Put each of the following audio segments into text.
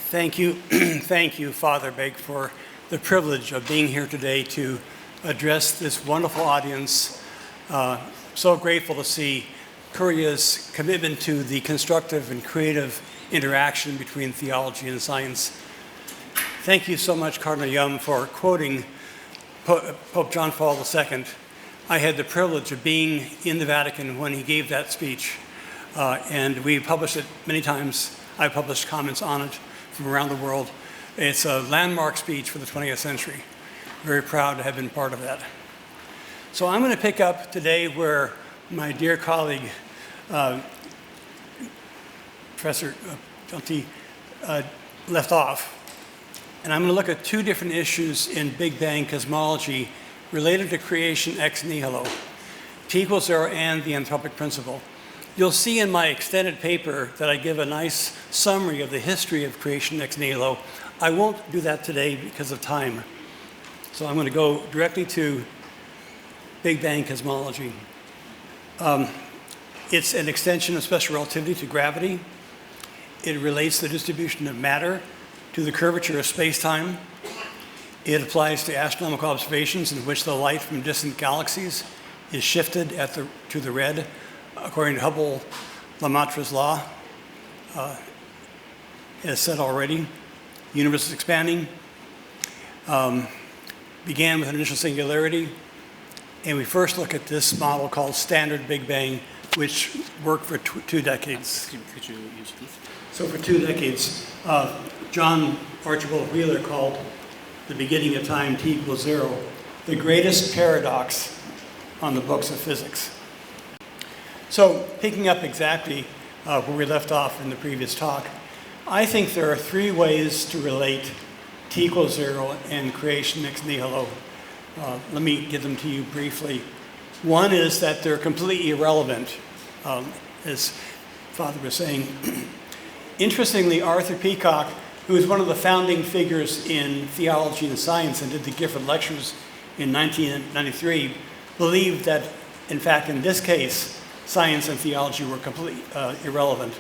Thank you, thank you, Father Beg, for the privilege of being here today to address this wonderful audience. So grateful to see Korea's commitment to the constructive and creative interaction between theology and science. Thank you so much, Cardinal Yum, for quoting Pope John Paul II. I had the privilege of being in the Vatican when he gave that speech, and we published it many times. I published comments on it from around the world. It's a landmark speech for the 20th century. Very proud to have been part of that. So I'm going to pick up today where my dear colleague, Professor Junti, left off. And I'm going to look at two different issues in Big Bang cosmology related to creation ex nihilo, T equals 0 and the Anthropic Principle. You'll see in my extended paper that I give a nice summary of the history of creation ex nihilo. I won't do that today because of time. So I'm going to go directly to Big Bang cosmology. It's an extension of special relativity to gravity. It relates the distribution of matter to the curvature of space-time. It applies to astronomical observations in which the light from distant galaxies is shifted to the red, according to Hubble-Lemaitre's law. As said already, the universe is expanding. Began with an initial singularity, and we first look at this model called Standard Big Bang, which worked for 2 decades. Could you use this? So for 2 decades, John Archibald Wheeler called the beginning of time, T equals 0, the greatest paradox on the books of physics. So picking up exactly where we left off in the previous talk, I think there are 3 ways to relate T equals 0 and creation ex nihilo. Let me give them to you briefly. One is that they're completely irrelevant, as Father was saying. Interestingly, Arthur Peacock, who was one of the founding figures in theology and science and did the Gifford Lectures in 1993, believed that, in fact, in this case, science and theology were completely irrelevant.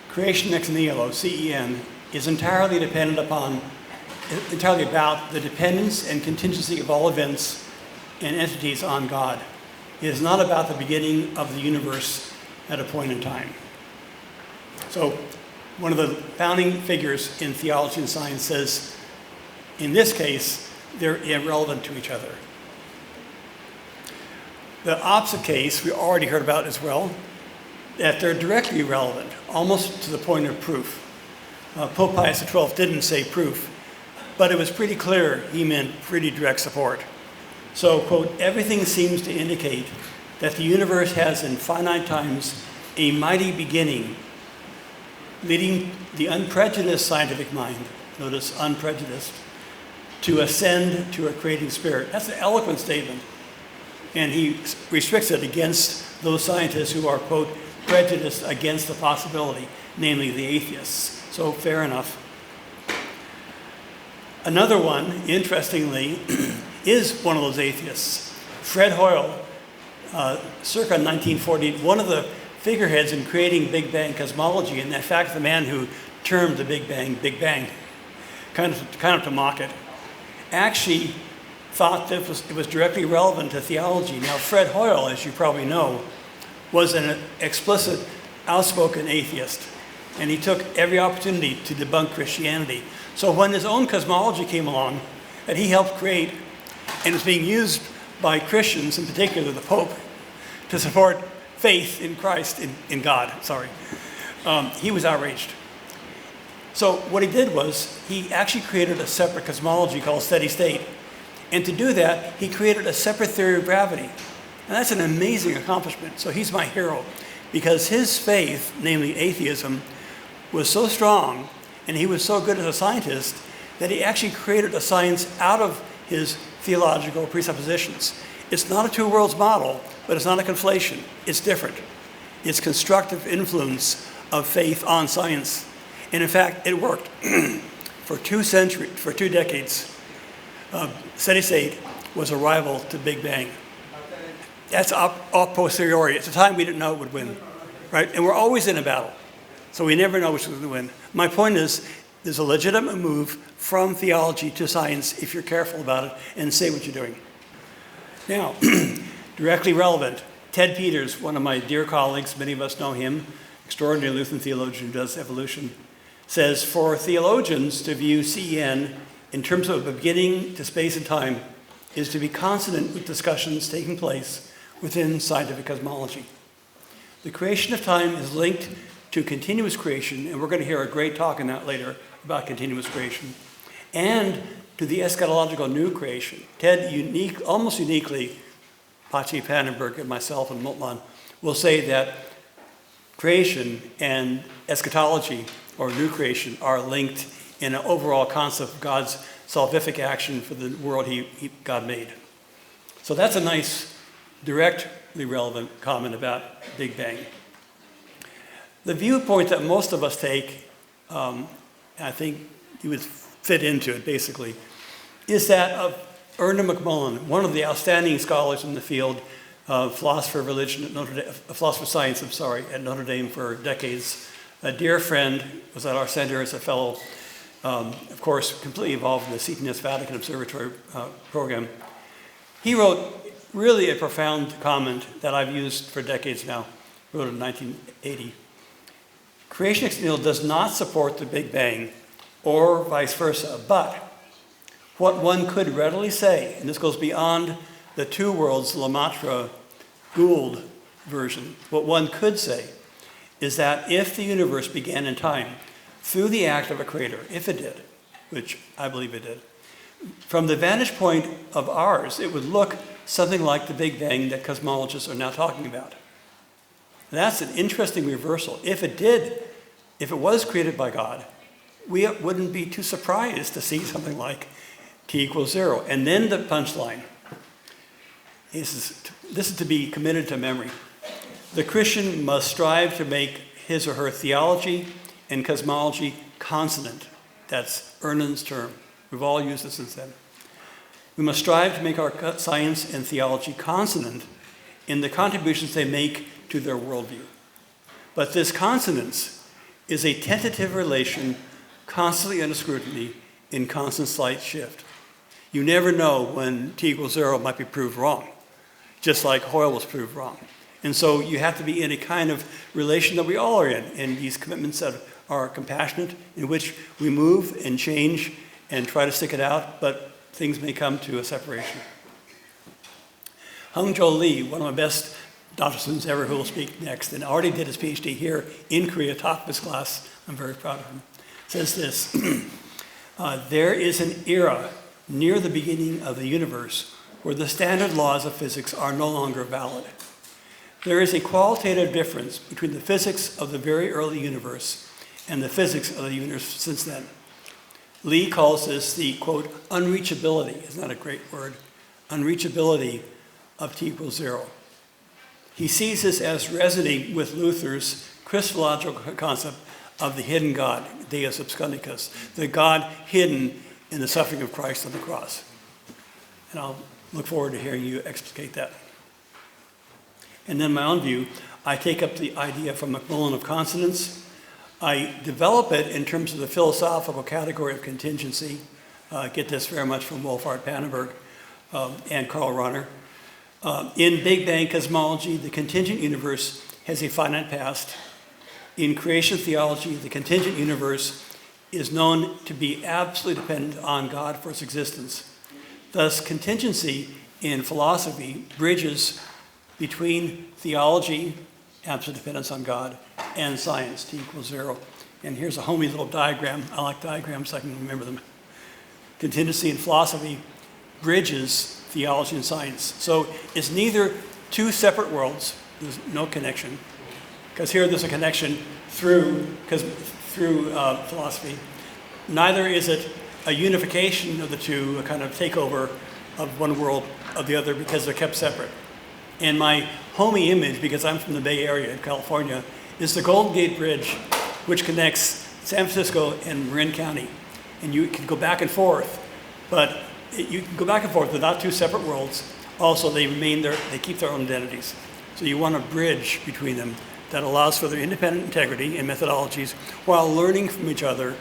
Creation ex nihilo, CEN, is entirely about the dependence and contingency of all events and entities on God. It is not about the beginning of the universe at a point in time. So, one of the founding figures in theology and science says, in this case, they're irrelevant to each other. The opposite case, we already heard about as well, that they're directly relevant, almost to the point of proof. Pope Pius XII didn't say proof, but it was pretty clear he meant pretty direct support. So, quote, everything seems to indicate that the universe has in finite times a mighty beginning, leading the unprejudiced scientific mind, notice unprejudiced, to ascend to a creating spirit. That's an eloquent statement. And he restricts it against those scientists who are, quote, prejudiced against the possibility, namely the atheists. So fair enough. Another one, interestingly, is one of those atheists. Fred Hoyle, circa 1940, one of the figureheads in creating Big Bang cosmology, and in fact the man who termed the Big Bang, kind of to mock it, actually thought that it was directly relevant to theology. Now, Fred Hoyle, as you probably know, was an explicit, outspoken atheist, and he took every opportunity to debunk Christianity. So when his own cosmology came along, that he helped create, and is being used by Christians, in particular the Pope, to support faith in Christ, in God, he was outraged. So what he did was, he actually created a separate cosmology called steady state. And to do that, he created a separate theory of gravity. And that's an amazing accomplishment. So he's my hero, because his faith, namely atheism, was so strong, and he was so good as a scientist, that he actually created a science out of his theological presuppositions. It's not a two worlds model, but it's not a conflation. It's different. It's constructive influence of faith on science. And in fact, it worked. For 2 decades, steady state was a rival to Big Bang. That's a posteriori. At the time, we didn't know it would win, right? And we're always in a battle. So we never know which is going to win. My point is, there's a legitimate move from theology to science if you're careful about it and say what you're doing. Now, directly relevant, Ted Peters, one of my dear colleagues, many of us know him, extraordinary Lutheran theologian who does evolution, says, for theologians to view CEN in terms of a beginning to space and time is to be consonant with discussions taking place within scientific cosmology. The creation of time is linked to continuous creation, and we're going to hear a great talk on that later about continuous creation, and to the eschatological new creation. Ted, almost uniquely, Pachi Pannenberg and myself and Moltmann will say that creation and eschatology, or new creation, are linked in an overall concept of God's salvific action for the world God made. So that's a nice, directly relevant comment about Big Bang. The viewpoint that most of us take, I think you would fit into it basically, is that of Erna McMullen, one of the outstanding scholars in the field of philosophy of religion at philosophy of science, at Notre Dame for decades. A dear friend, was at our center as a fellow, of course, completely involved in the CTNS Vatican Observatory program. He wrote really a profound comment that I've used for decades now, wrote in 1980. Creation ex nihilo does not support the Big Bang, or vice versa, but what one could readily say, and this goes beyond the two worlds Lemaitre Gould version, what one could say is that if the universe began in time through the act of a creator, if it did, which I believe it did, from the vantage point of ours, it would look something like the Big Bang that cosmologists are now talking about. That's an interesting reversal. If it was created by God, we wouldn't be too surprised to see something like t = 0. And then the punchline. This is to be committed to memory. The Christian must strive to make his or her theology and cosmology consonant. That's Ernan's term. We've all used this since then. We must strive to make our science and theology consonant in the contributions they make to their worldview. But this consonance is a tentative relation constantly under scrutiny in constant slight shift. You never know when t = 0 might be proved wrong, just like Hoyle was proved wrong. And so you have to be in a kind of relation that we all are in these commitments that are compassionate, in which we move and change and try to stick it out, but things may come to a separation. Hung-Jo Lee, one of my best doctoral students ever, who will speak next, and already did his PhD here in Korea, top of his class, I'm very proud of him, says this, there is an era near the beginning of the universe where the standard laws of physics are no longer valid. There is a qualitative difference between the physics of the very early universe and the physics of the universe since then. Lee calls this the, quote, unreachability, isn't that a great word? Unreachability of t = 0. He sees this as resonating with Luther's Christological concept of the hidden God, Deus abscondicus, the God hidden in the suffering of Christ on the cross. And I'll look forward to hearing you explicate that. And then my own view, I take up the idea from McMullen of consonance. I develop it in terms of the philosophical category of contingency. Get this very much from Wolfhard Pannenberg and Karl Rahner. In Big Bang cosmology, the contingent universe has a finite past. In creation theology, the contingent universe is known to be absolutely dependent on God for its existence. Thus, contingency in philosophy bridges between theology, absolute dependence on God, and science, t = 0. And here's a homey little diagram. I like diagrams so I can remember them. Contingency in philosophy bridges theology and science. So it's neither two separate worlds, there's no connection, because here there's a connection through philosophy. Neither is it a unification of the two, a kind of takeover of one world of the other, because they're kept separate. And my homey image, because I'm from the Bay Area in California, is the Golden Gate Bridge, which connects San Francisco and Marin County. And you can go back and forth, but you can go back and forth. They're not two separate worlds. Also, they remain there, they keep their own identities. So you want a bridge between them that allows for their independent integrity and methodologies while learning from each other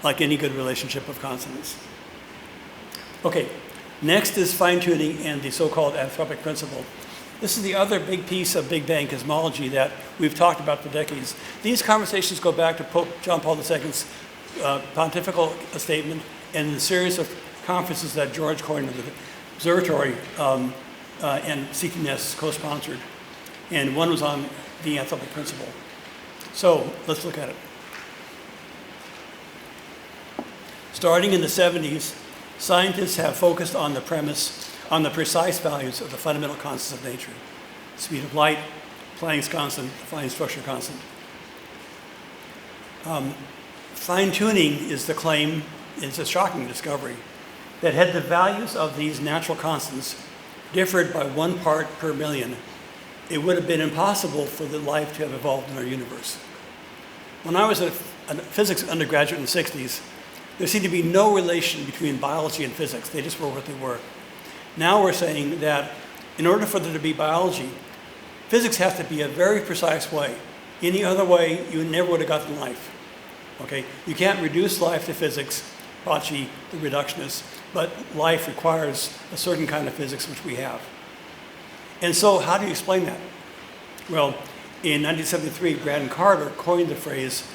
like any good relationship of consonants. Okay, next is fine-tuning and the so-called Anthropic Principle. This is the other big piece of Big Bang cosmology that we've talked about for decades. These conversations go back to Pope John Paul II's pontifical statement and the series of conferences that George Coyne of the Observatory and CTNS co-sponsored. And one was on the Anthropic Principle. So let's look at it. Starting in the 70s, scientists have focused on the precise values of the fundamental constants of nature. Speed of light, Planck's constant, fine structure constant. Fine-tuning is the claim, it's a shocking discovery, that had the values of these natural constants differed by 1 part per million, it would have been impossible for the life to have evolved in our universe. When I was a physics undergraduate in the 60s, there seemed to be no relation between biology and physics. They just were what they were. Now we're saying that in order for there to be biology, physics has to be a very precise way. Any other way, you never would have gotten life. Okay? You can't reduce life to physics, Bocce, the reductionist, but life requires a certain kind of physics which we have. And so how do you explain that? Well, in 1973, Brandon Carter coined the phrase,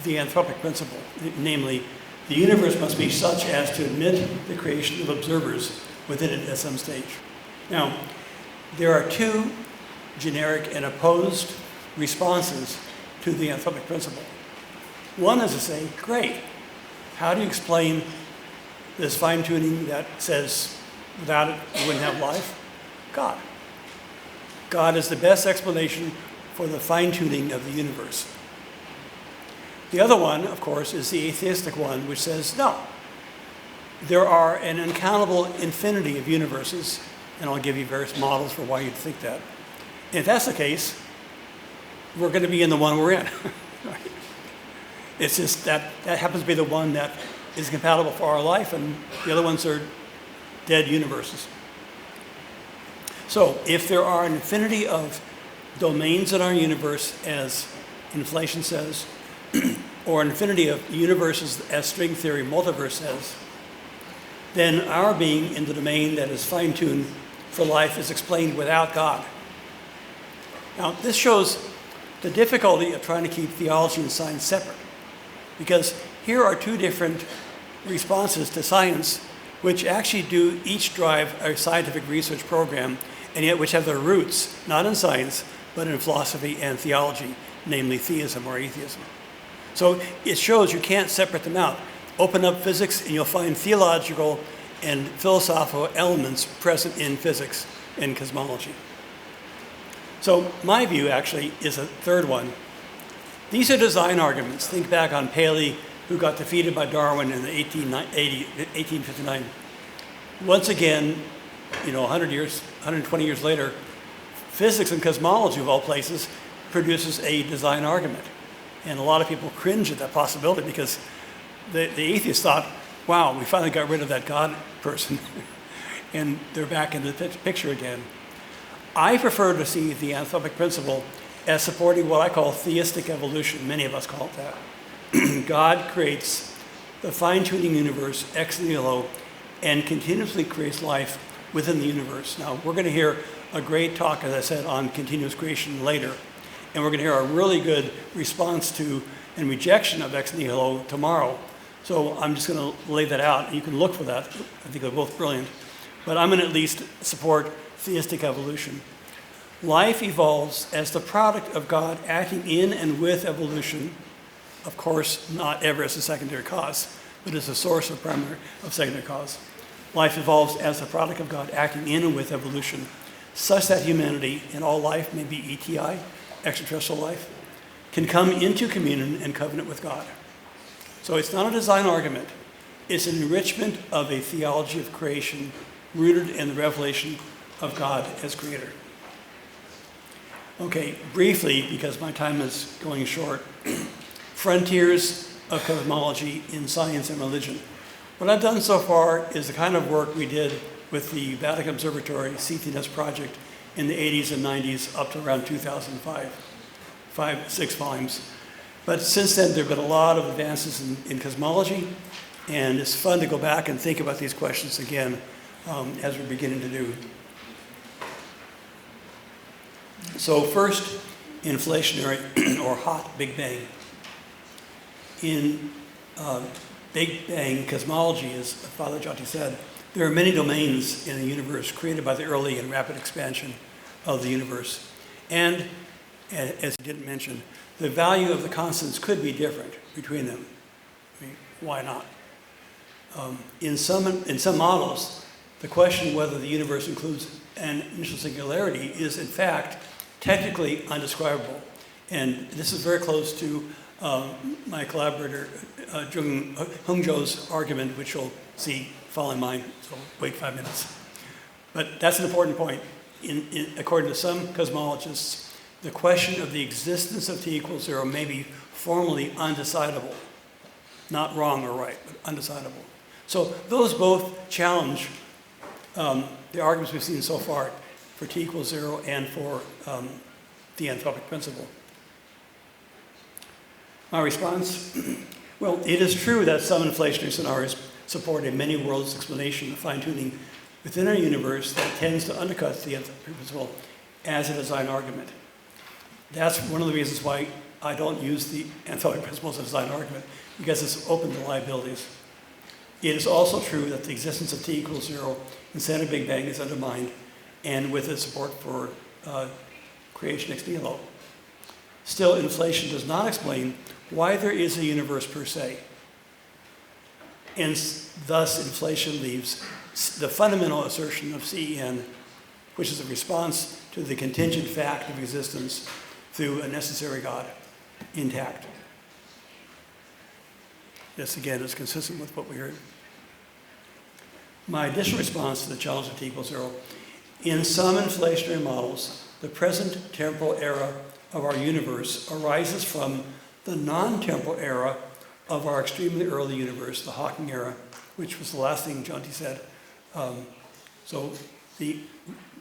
the Anthropic Principle, namely, the universe must be such as to admit the creation of observers within it at some stage. Now, there are two generic and opposed responses to the Anthropic Principle. One is to say, great, how do you explain this fine-tuning that says without it you wouldn't have life? God. God is the best explanation for the fine-tuning of the universe. The other one, of course, is the atheistic one, which says, no, there are an uncountable infinity of universes, and I'll give you various models for why you'd think that. And if that's the case, we're going to be in the one we're in. Right? It's just that happens to be the one that is compatible for our life, and the other ones are dead universes. So if there are an infinity of domains in our universe, as inflation says, or an infinity of universes, as string theory multiverse says, then our being in the domain that is fine-tuned for life is explained without God. Now, this shows the difficulty of trying to keep theology and science separate, because here are two different responses to science which actually do each drive a scientific research program, and yet which have their roots not in science, but in philosophy and theology, namely theism or atheism. So it shows you can't separate them out. Open up physics and you'll find theological and philosophical elements present in physics and cosmology. So my view actually is a third one. These are design arguments. Think back on Paley, who got defeated by Darwin in 1859. Once again, 120 years later, physics and cosmology, of all places, produces a design argument. And a lot of people cringe at that possibility because the atheists thought, wow, we finally got rid of that God person. And they're back in the picture again. I prefer to see the Anthropic Principle as supporting what I call theistic evolution. Many of us call it that. God creates the fine-tuning universe ex nihilo and continuously creates life within the universe. Now, we're going to hear a great talk, as I said, on continuous creation later. And we're going to hear a really good response to and rejection of ex nihilo tomorrow. So I'm just going to lay that out. You can look for that. I think they're both brilliant. But I'm going to at least support theistic evolution. Life evolves as the product of God acting in and with evolution. Of course, not ever as a secondary cause, but as a source of secondary cause. Life evolves as the product of God acting in and with evolution, such that humanity and all life, maybe ETI, extraterrestrial life, can come into communion and covenant with God. So it's not a design argument. It's an enrichment of a theology of creation rooted in the revelation of God as creator. Okay, briefly, because my time is going short, frontiers of cosmology in science and religion. What I've done so far is the kind of work we did with the Vatican Observatory CTNS project in the 80s and 90s up to around 2005, 6 volumes. But since then, there have been a lot of advances in cosmology, and it's fun to go back and think about these questions again as we're beginning to do. So first, inflationary or hot Big Bang. In Big Bang cosmology, as Father Jyoti said, there are many domains in the universe created by the early and rapid expansion of the universe. And, as I didn't mention, the value of the constants could be different between them. I mean, why not? In some models, the question whether the universe includes an initial singularity is, in fact, technically undescribable. And this is very close to my collaborator Jung Hongzhou's argument, which you'll see following mine, so wait 5 minutes. But that's an important point. According to some cosmologists, the question of the existence of t equals 0 may be formally undecidable. Not wrong or right, but undecidable. So those both challenge the arguments we've seen so far for t equals 0 and for the Anthropic Principle. My response? Well, it is true that some inflationary scenarios support a many worlds explanation of fine-tuning within our universe that tends to undercut the Anthropic Principle as a design argument. That's one of the reasons why I don't use the Anthropic Principle as a design argument, because it's open to liabilities. It is also true that the existence of t equals 0 inside a Big Bang is undermined, and with its support for creation ex nihilo. Still, inflation does not explain why there is a universe per se. And thus, inflation leaves the fundamental assertion of CEN, which is a response to the contingent fact of existence through a necessary God, intact. This, again, is consistent with what we heard. My additional response to the challenge of t equals 0. In some inflationary models, the present temporal era of our universe arises from the non-temporal era of our extremely early universe, the Hawking era, which was the last thing Jyoti said. So the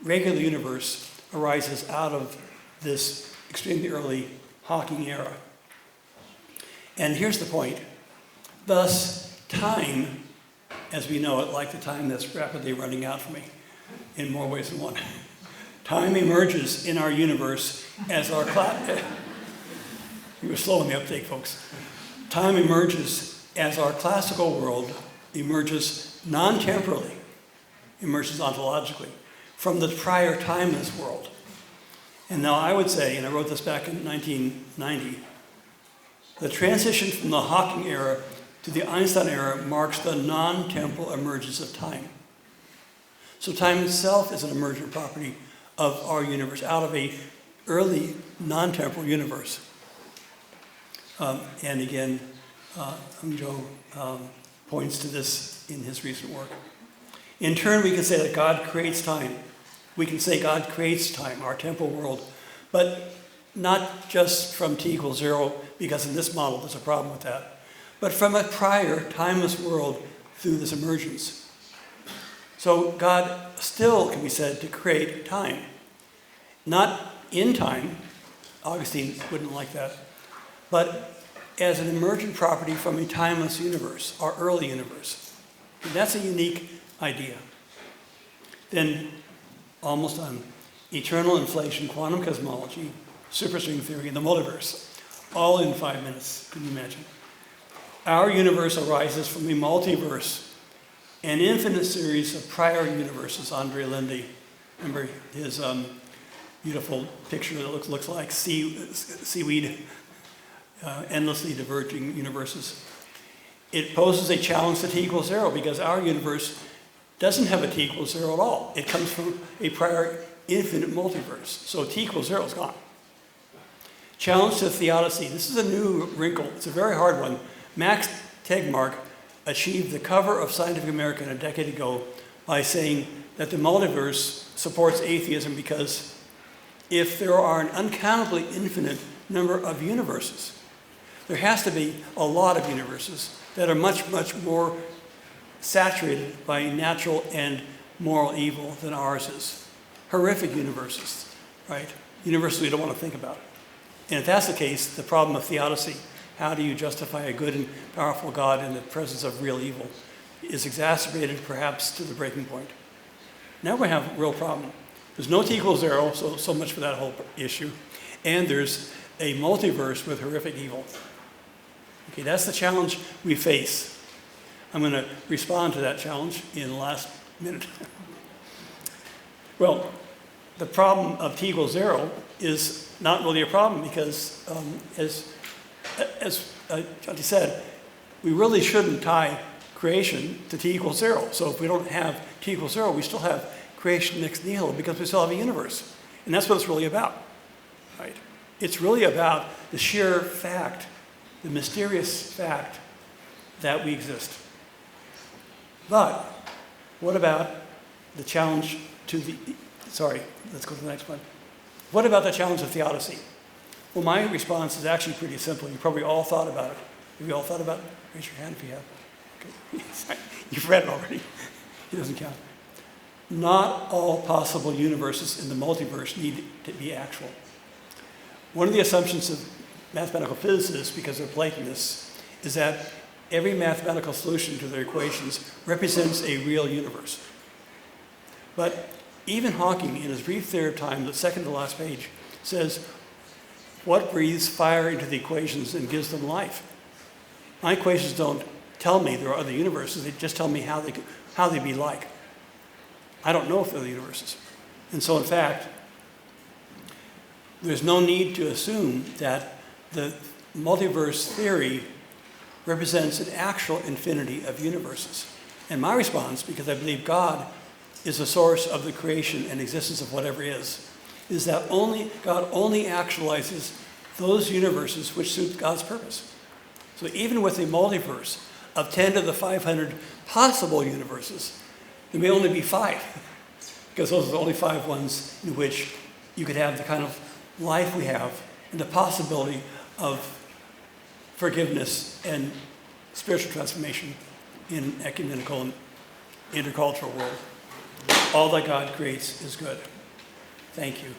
regular universe arises out of this extremely early Hawking era. And here's the point. Thus, time, as we know it, like the time that's rapidly running out for me, in more ways than one, time emerges in our universe as our you were slow in the uptake, folks. Time emerges as our classical world emerges non-temporally, emerges ontologically, from the prior timeless world. And now I would say, and I wrote this back in 1990, the transition from the Hawking era to the Einstein era marks the non-temporal emergence of time. So time itself is an emergent property of our universe out of a early non-temporal universe. And again, Hongzhou points to this in his recent work. In turn, we can say that God creates time. We can say God creates time, our temporal world, but not just from t equals 0, because in this model there's a problem with that, but from a prior timeless world through this emergence. So God still can be said to create time. Not in time, Augustine wouldn't like that, but as an emergent property from a timeless universe, our early universe. And that's a unique idea. Then, almost on eternal inflation, quantum cosmology, superstring theory, and the multiverse, all in 5 minutes, can you imagine? Our universe arises from a multiverse, an infinite series of prior universes. Andre Linde, remember his beautiful picture that looks like seaweed, endlessly diverging universes. It poses a challenge to t equals 0 because our universe doesn't have a t equals 0 at all. It comes from a prior infinite multiverse. So t equals 0 is gone. Challenge to theodicy. This is a new wrinkle. It's a very hard one. Max Tegmark achieved the cover of Scientific American a decade ago by saying that the multiverse supports atheism because if there are an uncountably infinite number of universes, there has to be a lot of universes that are much, much more saturated by natural and moral evil than ours is. Horrific universes, right? Universes we don't want to think about. And if that's the case, the problem of theodicy how do you justify a good and powerful God in the presence of real evil, is exacerbated perhaps to the breaking point. Now we have a real problem. There's no t equals 0, so much for that whole issue. And there's a multiverse with horrific evil. Okay, that's the challenge we face. I'm going to respond to that challenge in the last minute. Well, the problem of t equals 0 is not really a problem because, as Jonty said, we really shouldn't tie creation to t equals 0. So if we don't have t equals 0, we still have creation ex nihilo because we still have a universe. And that's what it's really about, right? It's really about the sheer fact, the mysterious fact that we exist. But what about the challenge to the, sorry, let's go to the next one. What about the challenge of theodicy? Well, my response is actually pretty simple. You probably all thought about it. Have you all thought about it? Raise your hand if you have. Okay. You've read it already. It doesn't count. Not all possible universes in the multiverse need to be actual. One of the assumptions of mathematical physicists, because they're Platonists, is that every mathematical solution to their equations represents a real universe. But even Hawking, in his brief theory of time, the second to last page, says, what breathes fire into the equations and gives them life? My equations don't tell me there are other universes, they just tell me how they be like. I don't know if they're the universes. And so in fact, there's no need to assume that the multiverse theory represents an actual infinity of universes. And my response, because I believe God is the source of the creation and existence of whatever is that God only actualizes those universes which suit God's purpose. So even with a multiverse of 10 to the 500 possible universes, there may only be 5, because those are the only 5 ones in which you could have the kind of life we have and the possibility of forgiveness and spiritual transformation in an ecumenical and intercultural world. All that God creates is good. Thank you.